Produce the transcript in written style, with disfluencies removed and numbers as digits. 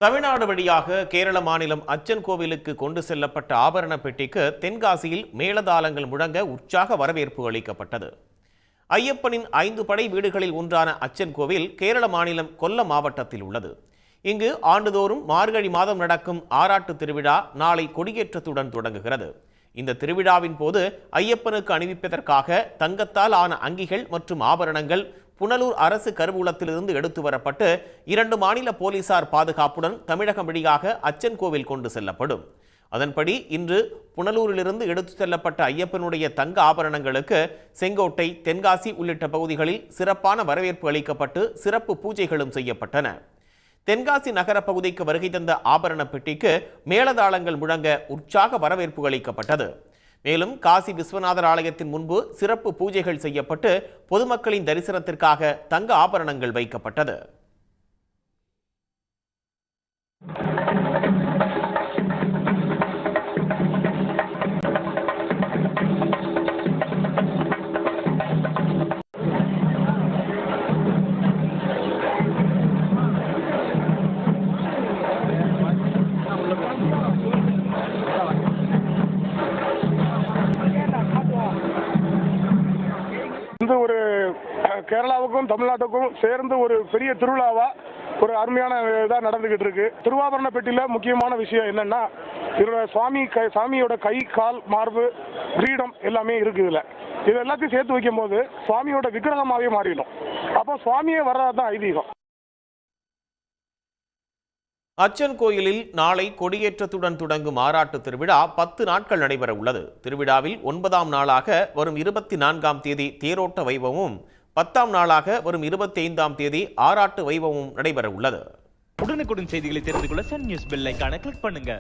தமிழ்நாடு வழியாக கேரள மாநிலம் அச்சன் கோவிலுக்கு கொண்டு செல்லப்பட்ட ஆபரண பெட்டிக்கு தென்காசியில் மேளதாளங்கள் முழங்க உற்சாக வரவேற்பு அளிக்கப்பட்டது. ஐயப்பனின் 5 படை வீடுகளில் ஒன்றான அச்சன் கோவில் கேரள மாநிலம் கொல்லம் மாவட்டத்தில் உள்ளது. இங்கு ஆண்டுதோறும் மார்கழி மாதம் நடக்கும் ஆராட்டு திருவிழா நாளை கொடியேற்றத்துடன் தொடங்குகிறது. இந்த திருவிழாவின் போது ஐயப்பனுக்கு அணிவிப்பதற்காக தங்கத்தால் ஆன அங்கிகள் மற்றும் ஆபரணங்கள் புனலூர் அரசு கருவூலத்திலிருந்து எடுத்து வரப்பட்டு 2 மாநில போலீசார் பாதுகாப்புடன் தமிழகம் வழியாக அச்சன் கோவில் கொண்டு செல்லப்படும். அதன்படி இன்று புனலூரிலிருந்து எடுத்து செல்லப்பட்ட ஐயப்பனுடைய தங்க ஆபரணங்களுக்கு செங்கோட்டை, தென்காசி உள்ளிட்ட பகுதிகளில் சிறப்பான வரவேற்பு அளிக்கப்பட்டு சிறப்பு பூஜைகளும் செய்யப்பட்டன. தென்காசி நகர பகுதிக்கு வருகை தந்த ஆபரண பெட்டிக்கு மேளதாளங்கள் முழங்க உற்சாக வரவேற்பு அளிக்கப்பட்டது. மேலும் காசி விஸ்வநாதர் ஆலயத்தின் முன்பு சிறப்பு பூஜைகள் செய்யப்பட்டு பொதுமக்களின் தரிசனத்திற்காக தங்க ஆபரணங்கள் வைக்கப்பட்டது. இந்த ஒரு கேரளாவுக்கும் தமிழ்நாட்டுக்கும் சேர்ந்து ஒரு பெரிய திருவிழாவா ஒரு அருமையான இதாக நடந்துகிட்டு இருக்கு. திருவாபரண பெட்டியில முக்கியமான விஷயம் என்னன்னா, இதோட சாமியோட கை, கால், மார்பு, கிரீடம் எல்லாமே இருக்கு. இது எல்லாத்தையும் சேர்த்து வைக்கும் போது சுவாமியோட விக்கிரகமாகவே மாறிடும். அப்போ சுவாமியே வர்றதுதான் ஐதீகம். அச்சன் கோயிலில் நாளை கொடியேற்றத்துடன் தொடங்கும் ஆராட்டு திருவிழா 10 நாட்கள் நடைபெற உள்ளது. திருவிழாவில் 9ஆம் நாளாக வரும் 24ஆம் தேதி தேரோட்ட வைபவமும் 10ஆம் நாளாக வரும் 25ஆம் தேதி ஆராட்டு வைபவமும் நடைபெற உள்ளது. உடனுக்குடன் செய்திகளை தெரிந்து கொள்ள சன் நியூஸ் பெல் ஐகானை கிளிக் பண்ணுங்க.